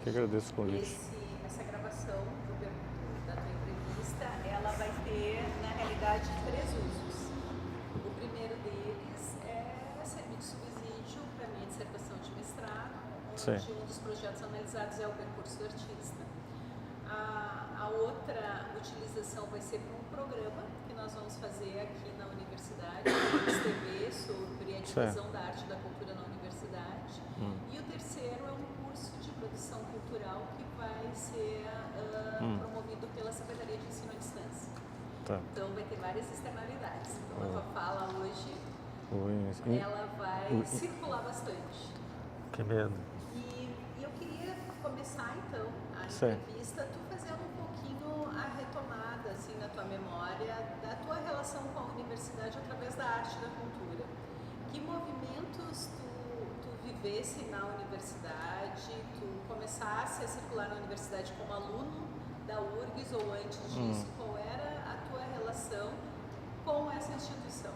Que agradeço o convite. Essa gravação da tua entrevista, ela vai ter, na realidade, 3 usos. O primeiro deles é servir de subsídio para a minha dissertação de mestrado, onde um dos projetos analisados é o percurso do artista. A outra utilização vai ser para um programa que nós vamos fazer aqui na universidade, na TV, sobre a difusão da arte e da cultura na universidade. E o terceiro é um curso de produção cultural que vai ser promovido pela Secretaria de Ensino à Distância. Então vai ter várias externalidades. Então a tua fala hoje, ela vai circular bastante. Que medo. E eu queria começar então a entrevista, tu fazendo um pouquinho a retomada assim, na tua memória da tua relação com a universidade através da arte e da cultura. Que movimentos tu vivesse na universidade, tu começasse a circular na universidade como aluno da URGS ou antes disso, qual era a tua relação com essa instituição?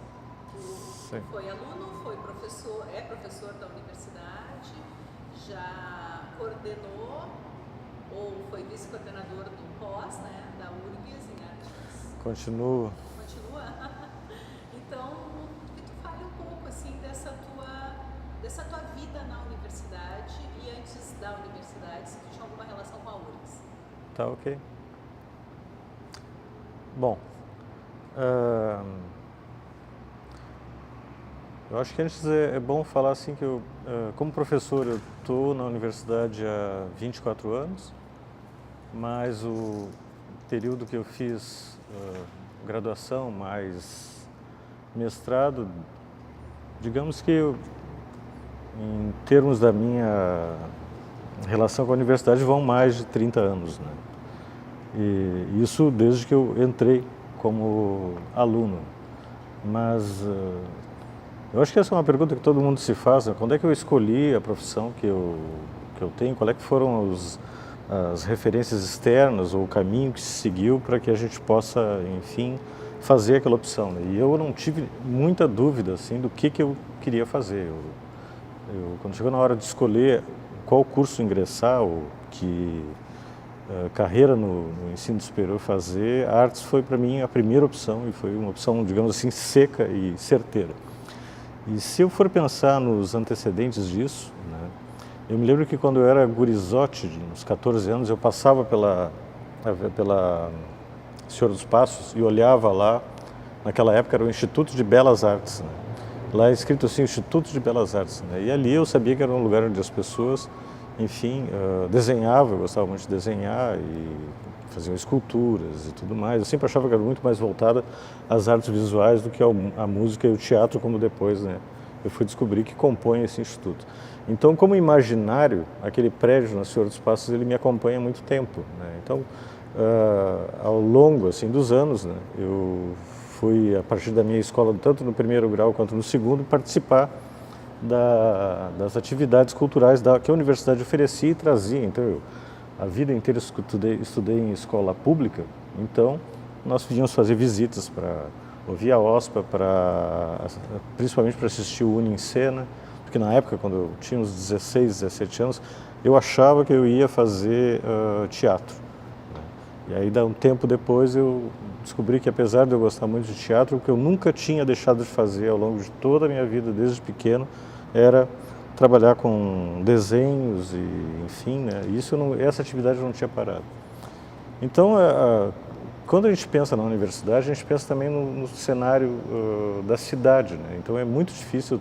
Tu foi aluno, foi professor, é professor da universidade, já coordenou ou foi vice-coordenador do pós, né, da URGS em artes? Continua. Então, que tu fale um pouco assim dessa tua vida na universidade e antes da universidade, se tu tinha alguma relação com a URGS. Tá, ok. Bom, eu acho que antes é bom falar assim que eu, como professor, eu estou na universidade há 24 anos, mas o período que eu fiz graduação mais mestrado, digamos que em termos da minha relação com a universidade vão mais de 30 anos, né? E isso desde que eu entrei como aluno. Mas eu acho que essa é uma pergunta que todo mundo se faz, né? Quando é que eu escolhi a profissão que eu tenho? Qual é que foram as referências externas ou o caminho que se seguiu para que a gente possa, enfim, fazer aquela opção, né? E eu não tive muita dúvida assim, do que eu queria fazer. Quando chegou na hora de escolher qual curso ingressar ou que carreira no ensino superior fazer, a artes foi para mim a primeira opção e foi uma opção, digamos assim, seca e certeira. E se eu for pensar nos antecedentes disso, né, eu me lembro que quando eu era gurizote, uns 14 anos, eu passava pela Senhor dos Passos e olhava lá, naquela época era o Instituto de Belas Artes, né? Lá é escrito assim, Instituto de Belas Artes, né? E ali eu sabia que era um lugar onde as pessoas, enfim, desenhavam, eu gostava muito de desenhar e faziam esculturas e tudo mais. Eu sempre achava que era muito mais voltada às artes visuais do que à música e o teatro, como depois, né, eu fui descobrir que compõe esse instituto. Então, como imaginário, aquele prédio na Senhor dos Passos, ele me acompanha há muito tempo, né? Então, ao longo assim, dos anos, né, eu fui, a partir da minha escola, tanto no primeiro grau quanto no segundo, participar das atividades culturais que a universidade oferecia e trazia. Então, a vida inteira estudei em escola pública, então nós podíamos fazer visitas para ouvir a OSPA, principalmente para assistir o Uni em Cena, porque na época, quando eu tinha uns 16, 17 anos, eu achava que eu ia fazer teatro. E aí, um tempo depois, eu descobri que, apesar de eu gostar muito de teatro, o que eu nunca tinha deixado de fazer ao longo de toda a minha vida, desde pequeno, era trabalhar com desenhos e, enfim, né? Essa atividade eu não tinha parado. Então, quando a gente pensa na universidade, a gente pensa também no cenário da cidade, né? Então, é muito difícil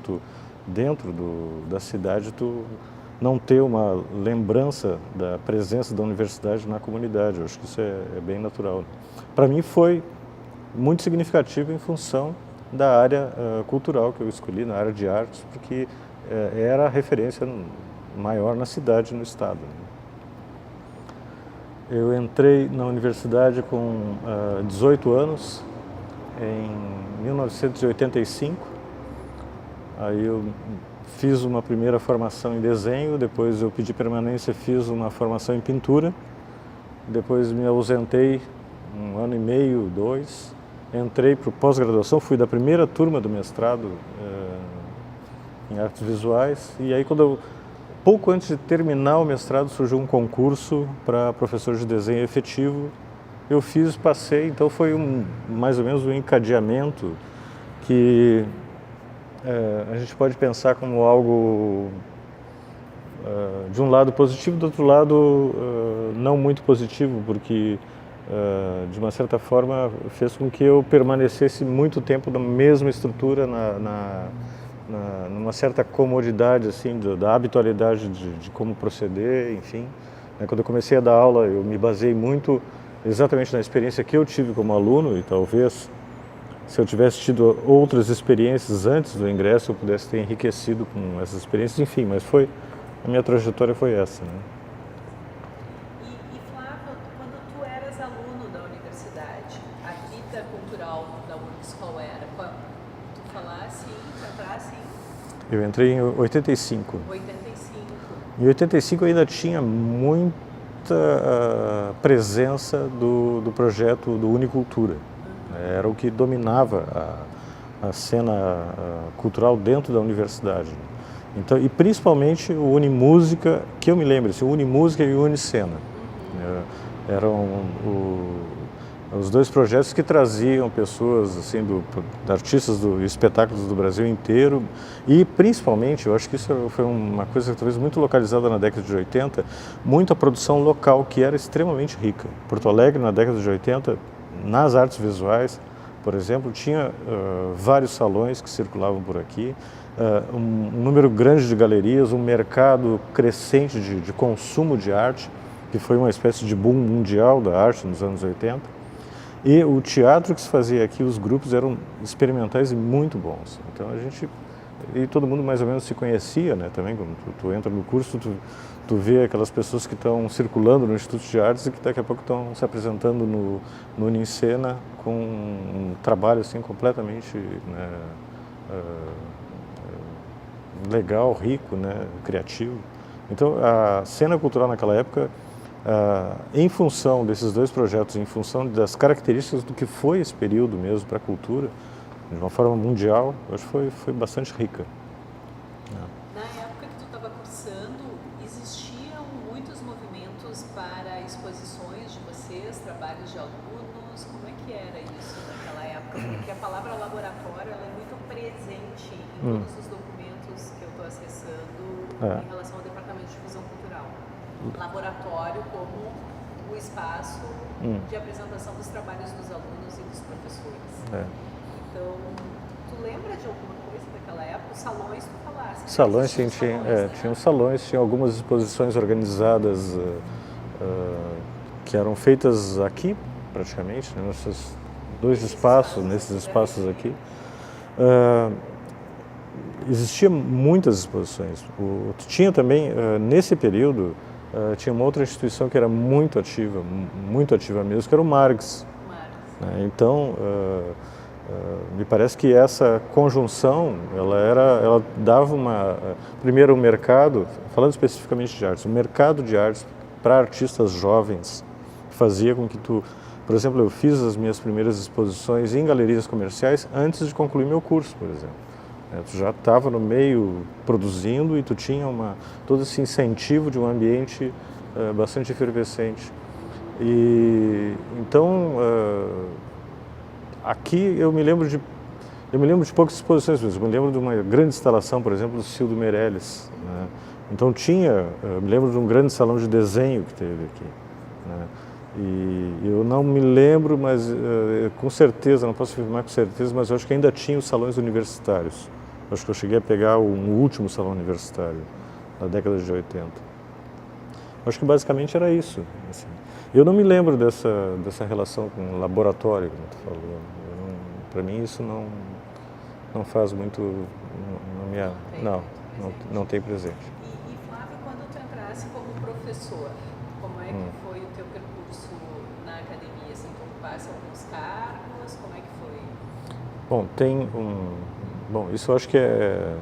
dentro da cidade, não ter uma lembrança da presença da universidade na comunidade. Eu acho que isso é bem natural, né? Para mim foi muito significativo em função da área cultural que eu escolhi, na área de artes, porque era a referência maior na cidade e no estado, né? Eu entrei na universidade com 18 anos, em 1985, aí eu fiz uma primeira formação em desenho, depois eu pedi permanência, fiz uma formação em pintura, depois me ausentei 1 ano e meio, 2, entrei para o pós-graduação, fui da primeira turma do mestrado em artes visuais, e aí quando eu pouco antes de terminar o mestrado, surgiu um concurso para professor de desenho efetivo. Eu fiz, passei, então foi mais ou menos um encadeamento que a gente pode pensar como algo de um lado positivo, do outro lado não muito positivo, porque de uma certa forma fez com que eu permanecesse muito tempo na mesma estrutura, numa certa comodidade assim, da habitualidade de como proceder, enfim. Quando eu comecei a dar aula, eu me baseei muito exatamente na experiência que eu tive como aluno, e talvez se eu tivesse tido outras experiências antes do ingresso, eu pudesse ter enriquecido com essas experiências, enfim, mas a minha trajetória foi essa, né? E Flávio, quando tu eras aluno da universidade, a vida cultural da URGS qual era? Tu falasse, tu entrasse em... Eu entrei em 85. 85. Em 85 eu ainda tinha muita presença do projeto do Unicultura. Era o que dominava a cena cultural dentro da universidade. Então, e principalmente o Unimúsica, que eu me lembro, assim, o Unimúsica e o Unicena. Eram os dois projetos que traziam pessoas, assim, artistas e espetáculos do Brasil inteiro. E principalmente, eu acho que isso foi uma coisa talvez muito localizada na década de 80, muita produção local que era extremamente rica. Porto Alegre, na década de 80, nas artes visuais, por exemplo, tinha vários salões que circulavam por aqui, um número grande de galerias, um mercado crescente de consumo de arte, que foi uma espécie de boom mundial da arte nos anos 80. E o teatro que se fazia aqui, os grupos eram experimentais e muito bons. Então e todo mundo mais ou menos se conhecia, né, também. Quando tu entra no curso, tu vê aquelas pessoas que estão circulando no Instituto de Artes e que daqui a pouco estão se apresentando no Unicena com um trabalho assim completamente, né, legal, rico, né, criativo. Então a cena cultural naquela época, em função desses dois projetos, em função das características do que foi esse período mesmo para a cultura, de uma forma mundial, eu acho que foi bastante rica. Na época que tu estava cursando, existiam muitos movimentos para exposições de vocês, trabalhos de alunos, como é que era isso naquela época? Porque a palavra laboratório ela é muito presente em todos os documentos que eu estou acessando em relação ao Departamento de Difusão Cultural. Laboratório como o espaço de apresentação dos trabalhos dos alunos e dos professores. Então, tu lembra de alguma coisa daquela época? Os salões, tu falaste. Salões, sim, tinham salões, tinha algumas exposições organizadas que eram feitas aqui, praticamente, né, nesses espaços aqui. Existiam muitas exposições. Tinha também, nesse período, tinha uma outra instituição que era muito ativa mesmo, que era o Margs. Né? Então, me parece que essa conjunção, ela dava primeiro um mercado, falando especificamente de artes, um mercado de artes para artistas jovens, fazia com que por exemplo, eu fiz as minhas primeiras exposições em galerias comerciais antes de concluir meu curso, por exemplo. Tu já estava no meio produzindo e tu tinha todo esse incentivo de um ambiente bastante efervescente. E então aqui eu me lembro de poucas exposições, mas eu me lembro de uma grande instalação, por exemplo, do Cildo Meirelles, né? Então me lembro de um grande salão de desenho que teve aqui, né? E eu não me lembro, mas com certeza, não posso afirmar com certeza, mas eu acho que ainda tinha os salões universitários. Acho que eu cheguei a pegar um último salão universitário, na década de 80. Acho que basicamente era isso. Assim. Eu não me lembro dessa relação com o laboratório, como tu falou. Para mim isso não faz muito... Não tem presente. E Flávio, quando tu entrasse como professor, como é que foi o teu percurso na academia? Assim, tu ocupasse alguns cargos? Como é que foi? Bom, isso eu acho que é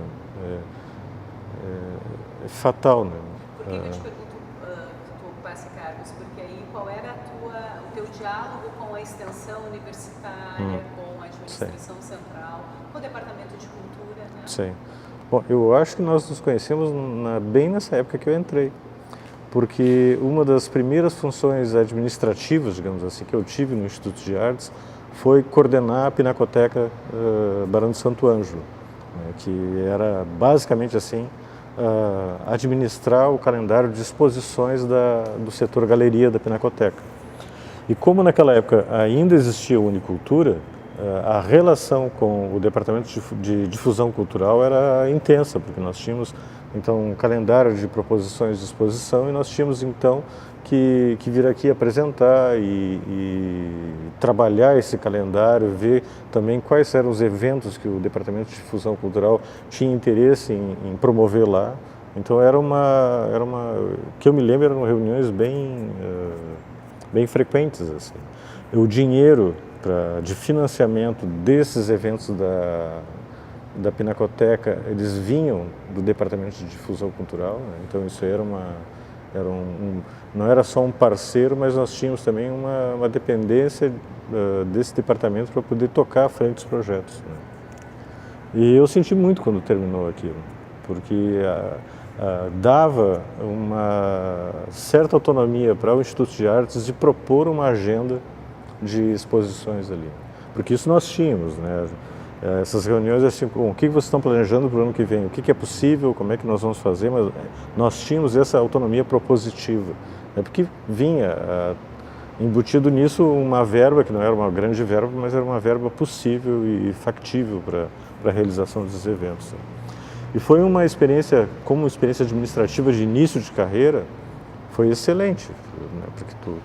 fatal, né? Por que eu te pergunto que tu ocupasse cargos? Porque aí qual era o teu diálogo com a extensão universitária, com a administração central, com o Departamento de Cultura, né? Sim. Bom, eu acho que nós nos conhecemos bem nessa época que eu entrei, porque uma das primeiras funções administrativas, digamos assim, que eu tive no Instituto de Artes foi coordenar a Pinacoteca Barão de Santo Ângelo, né, que era basicamente assim, administrar o calendário de exposições do setor galeria da Pinacoteca. E como naquela época ainda existia a Unicultura, a relação com o Departamento de Difusão Cultural era intensa, porque nós tínhamos então um calendário de proposições de exposição e nós tínhamos então que vir aqui apresentar e trabalhar esse calendário, ver também quais eram os eventos que o Departamento de Difusão Cultural tinha interesse em promover lá. Então que eu me lembro, eram reuniões bem frequentes, assim. O dinheiro de financiamento desses eventos da Pinacoteca, eles vinham do Departamento de Difusão Cultural, né? Então isso não era só um parceiro, mas nós tínhamos também uma dependência desse departamento para poder tocar à frente os projetos, né? E eu senti muito quando terminou aquilo, porque dava uma certa autonomia para o Instituto de Artes de propor uma agenda de exposições ali, porque isso nós tínhamos, né? Essas reuniões assim, o que vocês estão planejando para o ano que vem, o que é possível, como é que nós vamos fazer, mas nós tínhamos essa autonomia propositiva, né? Porque vinha embutido nisso uma verba, que não era uma grande verba, mas era uma verba possível e factível para a realização desses eventos, né? E foi uma experiência, como experiência administrativa de início de carreira, foi excelente, né? Porque tu